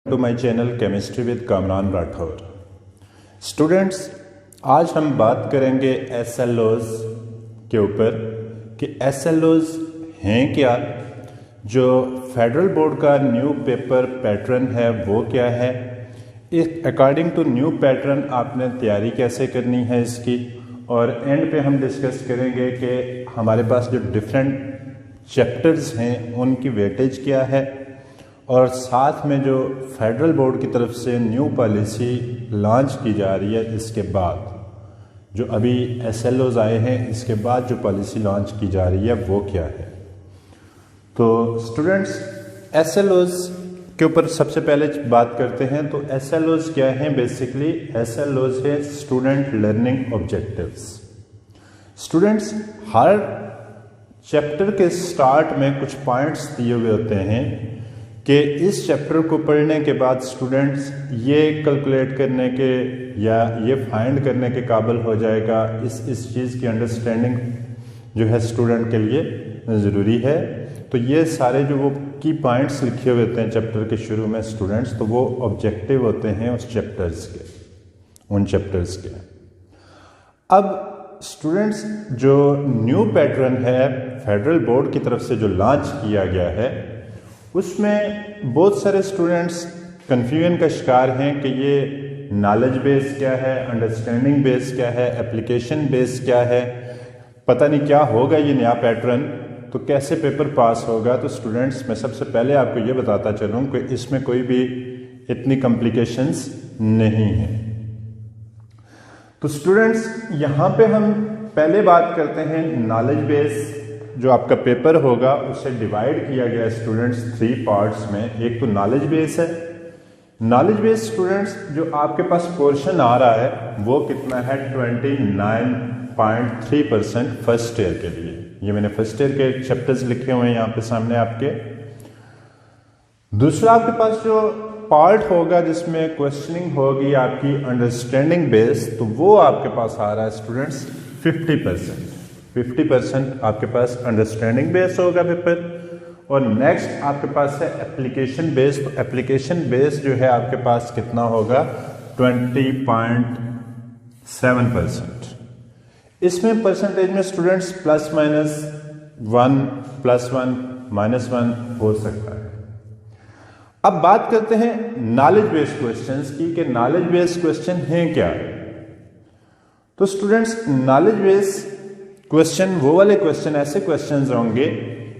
To my channel chemistry with Kamran Rathore. Students, आज हम बात करेंगे SLOs के ऊपर कि SLOs हैं क्या, जो फेडरल बोर्ड का न्यू पेपर पैटर्न है वो क्या है, इस अकॉर्डिंग टू न्यू पैटर्न आपने तैयारी कैसे करनी है इसकी, और एंड पे हम डिस्कस करेंगे कि हमारे पास जो डिफरेंट चैप्टर्स हैं उनकी वेटेज क्या है, और साथ में जो फेडरल बोर्ड की तरफ से न्यू पॉलिसी लॉन्च की जा रही है इसके बाद जो अभी SLOs आए हैं इसके बाद जो पॉलिसी लॉन्च की जा रही है वो क्या है। तो स्टूडेंट्स, SLOs के ऊपर सबसे पहले बात करते हैं। तो SLOs क्या हैं? बेसिकली SLOs है स्टूडेंट लर्निंग ऑब्जेक्टिव्स। स्टूडेंट्स, हर चैप्टर के स्टार्ट में कुछ पॉइंट्स दिए हुए होते हैं कि इस चैप्टर को पढ़ने के बाद स्टूडेंट्स ये कैलकुलेट करने के या ये फाइंड करने के काबिल हो जाएगा, इस चीज़ की अंडरस्टैंडिंग जो है स्टूडेंट के लिए ज़रूरी है। तो ये सारे जो वो की पॉइंट्स लिखे हुए होते हैं चैप्टर के शुरू में स्टूडेंट्स, तो वो ऑब्जेक्टिव होते हैं उस चैप्टर्स के, उन चैप्टर्स के। अब स्टूडेंट्स, जो न्यू पैटर्न है फेडरल बोर्ड की तरफ से जो लॉन्च किया गया है उसमें बहुत सारे स्टूडेंट्स कन्फ्यूजन का शिकार हैं कि ये नॉलेज बेस क्या है, अंडरस्टैंडिंग बेस क्या है, एप्लीकेशन बेस क्या है, पता नहीं क्या होगा ये नया पैटर्न, तो कैसे पेपर पास होगा। तो स्टूडेंट्स, मैं सबसे पहले आपको ये बताता चलूँ कि इसमें कोई भी इतनी कॉम्प्लिकेशंस नहीं है। तो स्टूडेंट्स, यहाँ पे हम पहले बात करते हैं नॉलेज बेस। जो आपका पेपर होगा उसे डिवाइड किया गया स्टूडेंट्स 3 पार्ट्स में। एक तो नॉलेज बेस है। नॉलेज बेस स्टूडेंट्स, जो आपके पास पोर्शन आ रहा है वो कितना है? 29.3% फर्स्ट ईयर के लिए। ये मैंने फर्स्ट ईयर के चैप्टर्स लिखे हुए हैं यहाँ पे सामने आपके। दूसरा आपके पास जो पार्ट होगा जिसमें क्वेश्चनिंग होगी आपकी अंडरस्टैंडिंग बेस, तो वो आपके पास आ रहा है स्टूडेंट्स 50% आपके पास अंडरस्टैंडिंग बेस होगा पेपर। और नेक्स्ट आपके पास है एप्लीकेशन बेस। तो एप्लीकेशन बेस जो है आपके पास कितना होगा? 20.7%। इसमें परसेंटेज में स्टूडेंट्स +- 1 +1 -1 हो सकता है। अब बात करते हैं नॉलेज बेस्ड क्वेश्चंस की कि नॉलेज बेस्ड क्वेश्चन हैं क्या। तो स्टूडेंट्स, नॉलेज बेस्ड क्वेश्चन वो वाले क्वेश्चन, ऐसे क्वेश्चंस होंगे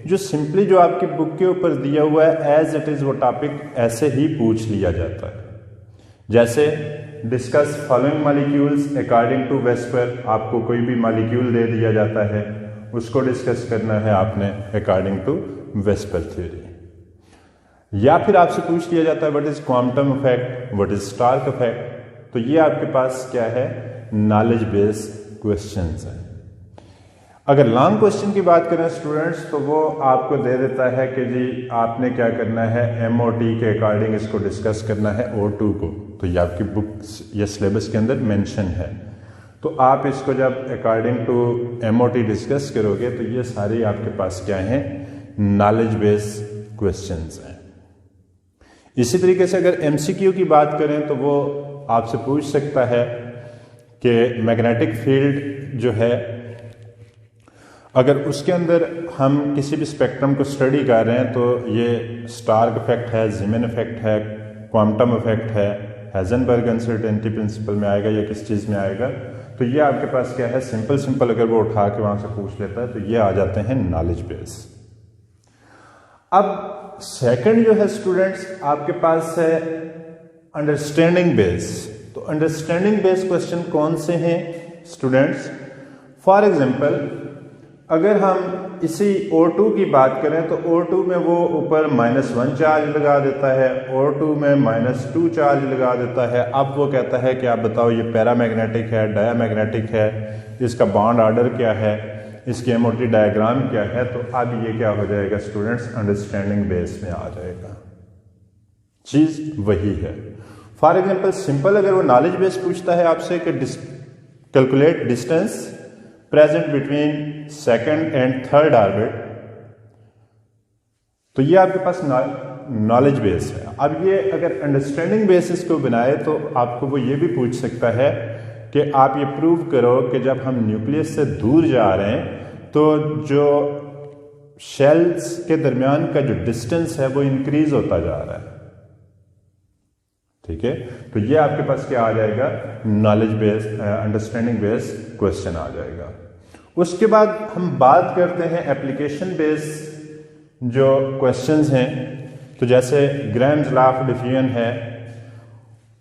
जो सिंपली जो आपकी बुक के ऊपर दिया हुआ है एज इट इज वो टॉपिक ऐसे ही पूछ लिया जाता है। जैसे discuss following molecules according to VSEPR, आपको कोई भी मॉलिक्यूल दे दिया जाता है, उसको डिस्कस करना है आपने अकॉर्डिंग टू वेस्पर थ्योरी। या फिर आपसे पूछ लिया जाता है what is quantum effect, what is Stark effect. तो ये आपके पास क्या है? नॉलेज बेस्ड क्वेश्चंस हैं। अगर लॉन्ग क्वेश्चन की बात करें स्टूडेंट्स, तो वो आपको दे देता है कि जी आपने क्या करना है, MOT के अकॉर्डिंग इसको डिस्कस करना है O2 को। तो ये आपकी बुक्स या सिलेबस के अंदर मेंशन है। तो आप इसको जब अकॉर्डिंग टू MOT डिस्कस करोगे तो ये सारे आपके पास क्या हैं? नॉलेज बेस्ड क्वेश्चंस हैं। इसी तरीके से अगर MCQ की बात करें तो वो आपसे पूछ सकता है कि मैग्नेटिक फील्ड जो है, अगर उसके अंदर हम किसी भी स्पेक्ट्रम को स्टडी कर रहे हैं तो ये स्टार्क इफेक्ट है, ज़ीमैन इफेक्ट है, क्वांटम इफेक्ट है, हाइजेनबर्ग अनसर्टेनिटी प्रिंसिपल में आएगा या किस चीज़ में आएगा। तो ये आपके पास क्या है? सिंपल अगर वो उठा के वहाँ से पूछ लेता है तो ये आ जाते हैं नॉलेज बेस। अब सेकंड जो है स्टूडेंट्स आपके पास है अंडरस्टैंडिंग बेस। तो अंडरस्टैंडिंग बेस क्वेश्चन कौन से हैं स्टूडेंट्स? फॉर एग्जाम्पल, अगर हम इसी O2 की बात करें तो O2 में वो ऊपर -1 चार्ज लगा देता है, O2 में -2 चार्ज लगा देता है। अब वो कहता है कि आप बताओ ये पैरामैग्नेटिक है, डायामैग्नेटिक है, इसका बॉन्ड ऑर्डर क्या है, इसकी MOT डायग्राम क्या है। तो अब ये क्या हो जाएगा स्टूडेंट्स? अंडरस्टैंडिंग बेस में आ जाएगा। चीज़ वही है। फॉर एग्जाम्पल, सिंपल अगर वो नॉलेज बेस पूछता है आपसे कि calculate distance present between second and third orbit, तो ये आपके पास नॉलेज बेस है। अब ये अगर अंडरस्टैंडिंग बेसिस को बनाए तो आपको वो ये भी पूछ सकता है कि आप ये प्रूव करो कि जब हम न्यूक्लियस से दूर जा रहे हैं तो जो शेल्स के दरमियान का जो डिस्टेंस है वो इंक्रीज होता जा रहा है। ठीक है, तो ये आपके पास क्या आ जाएगा, knowledge base understanding base question आ जाएगा। उसके बाद हम बात करते हैं एप्लीकेशन बेस जो क्वेश्चंस हैं। तो जैसे ग्राम्स लॉ ऑफ डिफ्यूजन है,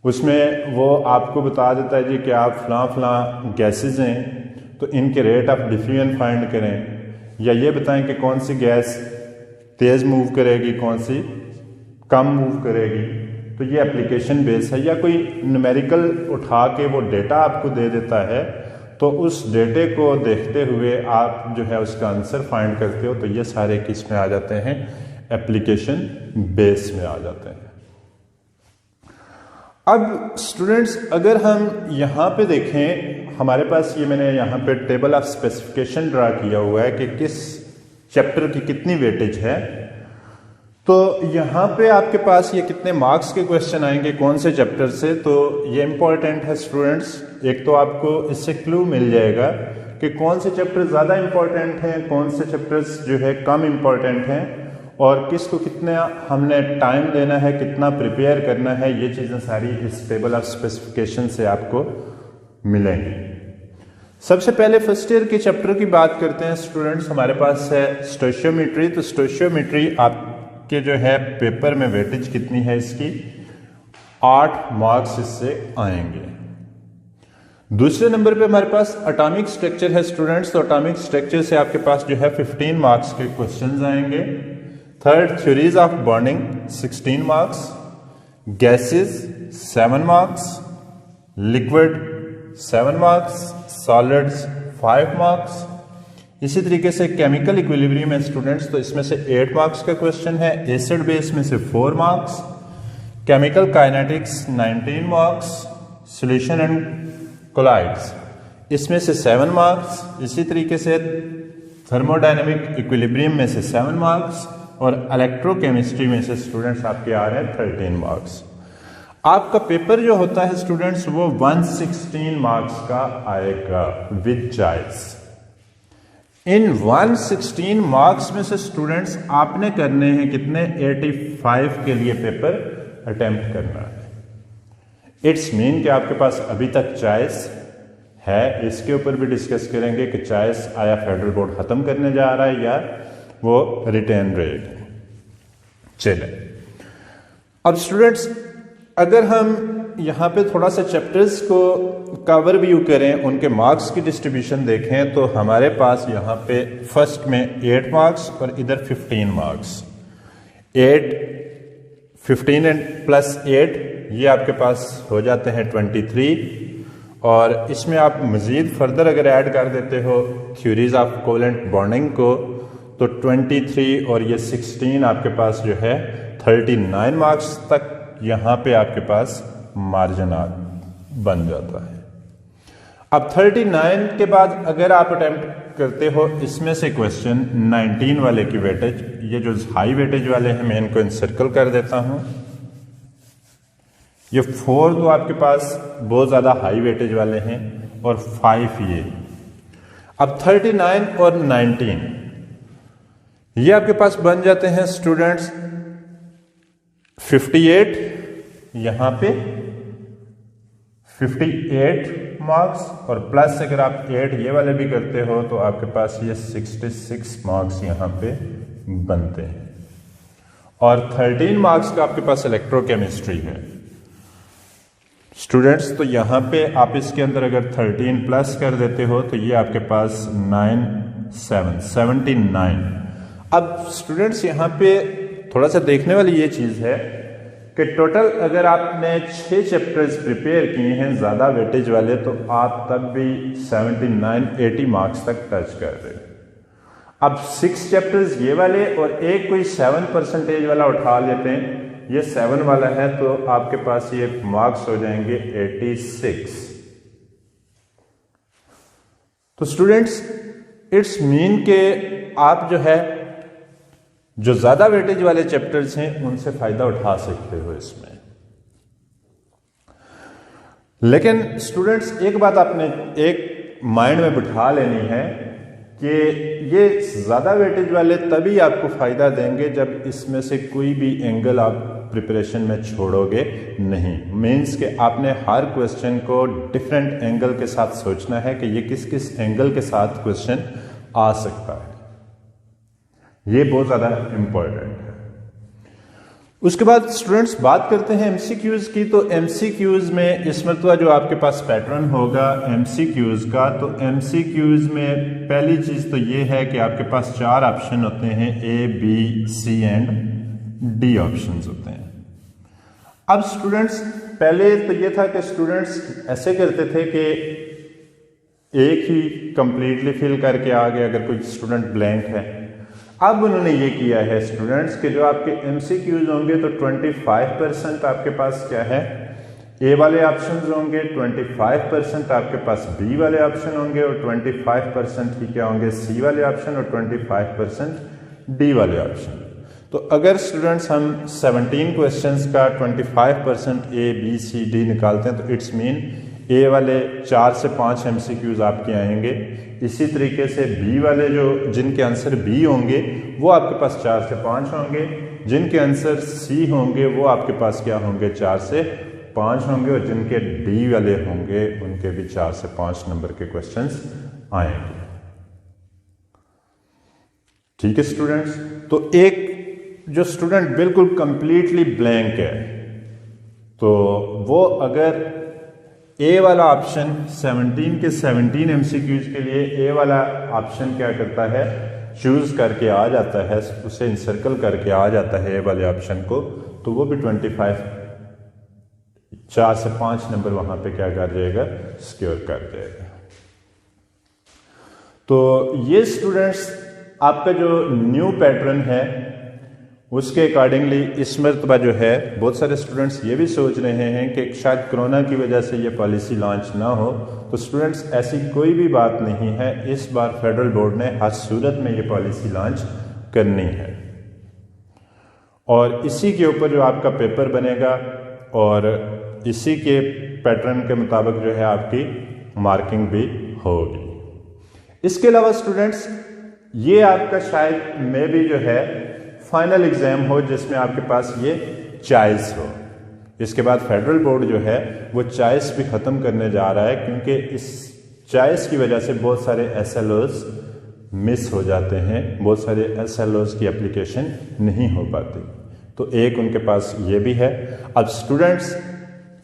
उसमें वो आपको बता देता है जी कि आप फलां गैसेस हैं तो इनके रेट ऑफ डिफ्यूजन फाइंड करें, या ये बताएं कि कौन सी गैस तेज़ मूव करेगी, कौन सी कम मूव करेगी। तो ये एप्लीकेशन बेस है। या कोई न्यूमेरिकल उठा के वो डेटा आपको दे देता है तो उस डेटे को देखते हुए आप जो है उसका आंसर फाइंड करते हो। तो ये सारे किस में आ जाते हैं, एप्लीकेशन बेस में आ जाते हैं। अब स्टूडेंट्स अगर हम यहाँ पे देखें, हमारे पास ये मैंने यहाँ पे टेबल ऑफ स्पेसिफिकेशन ड्रा किया हुआ है कि किस चैप्टर की कितनी वेटेज है। तो यहाँ पे आपके पास ये कितने मार्क्स के क्वेश्चन आएंगे कौन से चैप्टर से, तो ये इंपॉर्टेंट है स्टूडेंट्स। एक तो आपको इससे क्लू मिल जाएगा कि कौन से चैप्टर ज़्यादा इंपॉर्टेंट हैं, कौन से चैप्टर्स जो है कम इंपॉर्टेंट हैं, और किसको कितना हमने टाइम देना है, कितना प्रिपेयर करना है। ये चीज़ें सारी इस टेबल ऑफ स्पेसिफिकेशन से आपको मिलेंगी। सबसे पहले फर्स्ट ईयर के चैप्टर की बात करते हैं स्टूडेंट्स। हमारे पास है स्टोइशियोमेट्री। तो स्टोइशियोमेट्री आपके जो है पेपर में वेटेज कितनी है इसकी, 8 मार्क्स इससे आएंगे। दूसरे नंबर पे हमारे पास एटॉमिक स्ट्रक्चर है स्टूडेंट्स। तो एटॉमिक स्ट्रक्चर से आपके पास जो है 15 मार्क्स के क्वेश्चंस आएंगे। Third, theories of bonding 16 marks, gases 7 marks, liquid 7 marks, solids 5 marks. इसी तरीके से केमिकल इक्विलिब्रियम है स्टूडेंट्स, तो इसमें से 8 मार्क्स का क्वेश्चन है। एसिड बेस में से 4 marks, chemical kinetics 19 marks, solution and colloids इसमें से 7 मार्क्स। इसी तरीके से थर्मोडायनेमिक इक्विलिब्रियम में से 7 मार्क्स, और इलेक्ट्रोकेमिस्ट्री में से स्टूडेंट्स आपके आ रहे हैं 13 मार्क्स। आपका पेपर जो होता है स्टूडेंट्स वो 116 मार्क्स का आएगा विद चॉइस। इन 116 मार्क्स में से स्टूडेंट्स आपने करने हैं कितने, 85 के लिए पेपर अटेम्प्ट करना है। इट्स मीन कि आपके पास अभी तक चॉइस है। इसके ऊपर भी डिस्कस करेंगे कि चॉइस आया फेडरल बोर्ड खत्म करने जा रहा है या वो रिटेन रहेगी। चले अब स्टूडेंट्स अगर हम यहाँ पे थोड़ा सा चैप्टर्स को कवर व्यू करें, उनके मार्क्स की डिस्ट्रीब्यूशन देखें, तो हमारे पास यहाँ पे फर्स्ट में 8 मार्क्स और इधर 15 मार्क्स। 8, 15 एंड प्लस 8 ये आपके पास हो जाते हैं 23, और इसमें आप मज़ीद फर्दर अगर ऐड कर देते हो थ्योरीज ऑफ कोवेलेंट बॉन्डिंग को तो 23 और ये 16 आपके पास जो है 39 मार्क्स तक यहाँ पे आपके पास मार्जिन बन जाता है। अब 39 के बाद अगर आप अटेम्प्ट करते हो इसमें से क्वेश्चन 19 वाले की वेटेज, ये जो हाई वेटेज वाले हैं मैं इनको इंसर्कल कर देता हूं। ये 4 तो आपके पास बहुत ज्यादा हाई वेटेज वाले हैं और 5 ये। अब 39 और 19 ये आपके पास बन जाते हैं स्टूडेंट्स 58, यहां पे 58 मार्क्स, और प्लस अगर आप 8 ये वाले भी करते हो तो आपके पास ये 66 मार्क्स यहां पे बनते हैं। और 13 मार्क्स का आपके पास इलेक्ट्रोकेमिस्ट्री है स्टूडेंट्स। तो यहां पे आप इसके अंदर अगर 13 प्लस कर देते हो तो ये आपके पास 79। अब स्टूडेंट्स यहाँ पे थोड़ा सा देखने वाली ये चीज है कि टोटल अगर आपने 6 चैप्टर्स प्रिपेयर किए हैं ज़्यादा वेटेज वाले तो आप तब भी 79-80 मार्क्स तक टच कर रहे हो। अब 6 चैप्टर्स ये वाले और एक कोई 7% वाला उठा लेते हैं, ये 7 वाला है तो आपके पास ये मार्क्स हो जाएंगे 86। तो स्टूडेंट्स इट्स मीन के आप जो है जो ज़्यादा वेटेज वाले चैप्टर्स हैं उनसे फ़ायदा उठा सकते हो इसमें। लेकिन स्टूडेंट्स एक बात आपने एक माइंड में बिठा लेनी है कि ये ज़्यादा वेटेज वाले तभी आपको फ़ायदा देंगे जब इसमें से कोई भी एंगल आप प्रिपरेशन में छोड़ोगे नहीं। मीन्स कि आपने हर क्वेश्चन को डिफरेंट एंगल के साथ सोचना है कि ये किस किस एंगल के साथ क्वेश्चन आ सकता है, ये बहुत ज़्यादा इम्पोर्टेंट है। उसके बाद स्टूडेंट्स बात करते हैं एमसीक्यूज की। तो एमसीक्यूज में इस मरतबा जो आपके पास पैटर्न होगा एमसीक्यूज का, तो एमसीक्यूज में पहली चीज़ तो ये है कि आपके पास 4 ऑप्शन होते हैं, A B C and D options होते हैं। अब स्टूडेंट्स पहले तो ये था कि स्टूडेंट्स ऐसे करते थे कि एक ही कंप्लीटली फिल करके आ गए अगर कोई स्टूडेंट ब्लैंक है। अब उन्होंने ये किया है स्टूडेंट्स कि जो आपके एमसीक्यूज होंगे तो 25% आपके पास क्या है, ए वाले ऑप्शंस होंगे, 25% आपके पास बी वाले ऑप्शन होंगे और 25% ही क्या होंगे, सी वाले ऑप्शन और 25% डी वाले ऑप्शन। तो अगर स्टूडेंट्स हम 17 क्वेश्चंस का 25% ए बी सी डी निकालते हैं तो इट्स मीन ए वाले 4 से 5 एमसीक्यूज आपके आएंगे। इसी तरीके से बी वाले जो जिनके आंसर बी होंगे वो आपके पास 4 से 5 होंगे, जिनके आंसर सी होंगे वो आपके पास क्या होंगे, 4 से 5 होंगे, और जिनके डी वाले होंगे उनके भी 4 से 5 नंबर के क्वेश्चंस आएंगे। ठीक है स्टूडेंट्स। तो एक जो स्टूडेंट बिल्कुल कंप्लीटली ब्लैंक है तो वो अगर ए वाला ऑप्शन 17 के 17 एमसीक्यूज के लिए ए वाला ऑप्शन क्या करता है, चूज करके आ जाता है, उसे इंसर्कल करके आ जाता है ए वाले ऑप्शन को, तो वो भी 25 4 से 5 नंबर वहां पे क्या कर जाएगा, सिक्योर कर जाएगा। तो ये स्टूडेंट्स आपका जो न्यू पैटर्न है उसके अकॉर्डिंगली इस मरतबा जो है बहुत सारे स्टूडेंट्स ये भी सोच रहे हैं कि शायद कोरोना की वजह से ये पॉलिसी लॉन्च ना हो। तो स्टूडेंट्स ऐसी कोई भी बात नहीं है, इस बार फेडरल बोर्ड ने हर सूरत में ये पॉलिसी लॉन्च करनी है और इसी के ऊपर जो आपका पेपर बनेगा और इसी के पैटर्न के मुताबिक जो है आपकी मार्किंग भी होगी। इसके अलावा स्टूडेंट्स ये आपका शायद मे भी जो है फाइनल एग्जाम हो जिसमें आपके पास ये चॉइस हो। इसके बाद फेडरल बोर्ड जो है वो चॉइस भी ख़त्म करने जा रहा है, क्योंकि इस चॉइस की वजह से बहुत सारे एसएलओज मिस हो जाते हैं, बहुत सारे एसएलओज की एप्लीकेशन नहीं हो पाती। तो एक उनके पास ये भी है। अब स्टूडेंट्स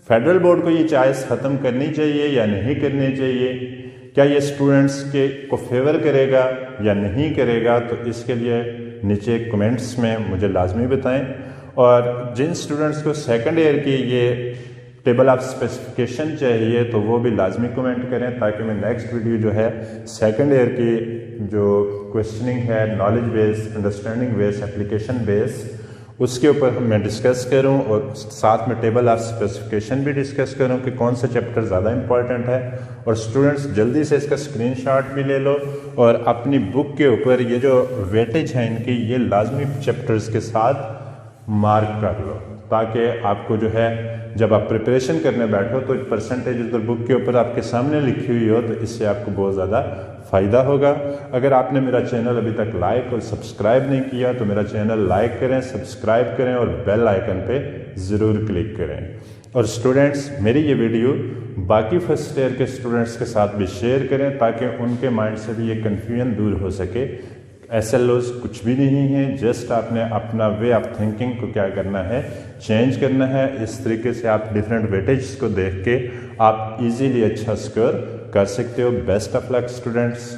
फेडरल बोर्ड को ये चॉइस ख़त्म करनी चाहिए या नहीं करनी चाहिए, क्या ये स्टूडेंट्स के को फेवर करेगा या नहीं करेगा, तो इसके लिए नीचे कमेंट्स में मुझे लाजमी बताएं। और जिन स्टूडेंट्स को सेकंड ईयर की ये टेबल ऑफ स्पेसिफिकेशन चाहिए तो वो भी लाजमी कमेंट करें, ताकि मैं नेक्स्ट वीडियो जो है सेकंड ईयर की जो क्वेश्चनिंग है knowledge based, understanding based, application based, उसके ऊपर मैं डिस्कस करूं और साथ में टेबल ऑफ स्पेसिफिकेशन भी डिस्कस करूं कि कौन सा चैप्टर ज़्यादा इंपॉर्टेंट है। और स्टूडेंट्स जल्दी से इसका स्क्रीनशॉट भी ले लो और अपनी बुक के ऊपर ये जो वेटेज है इनकी ये लाजमी चैप्टर्स के साथ मार्क कर लो, ताकि आपको जो है जब आप प्रिपरेशन करने बैठो तो परसेंटेज उधर बुक के ऊपर आपके सामने लिखी हुई हो, तो इससे आपको बहुत ज़्यादा फ़ायदा होगा। अगर आपने मेरा चैनल अभी तक लाइक और सब्सक्राइब नहीं किया तो मेरा चैनल लाइक करें, सब्सक्राइब करें और बेल आइकन पे ज़रूर क्लिक करें। और स्टूडेंट्स मेरी ये वीडियो बाकी फर्स्ट ईयर के स्टूडेंट्स के साथ भी शेयर करें, ताकि उनके माइंड से भी ये कन्फ्यूजन दूर हो सके। एसएलओज कुछ भी नहीं है, जस्ट आपने अपना वे ऑफ थिंकिंग को क्या करना है, चेंज करना है। इस तरीके से आप डिफरेंट वेटेज को देख के आप इजीली अच्छा स्कोर कर सकते हो। Best of luck students.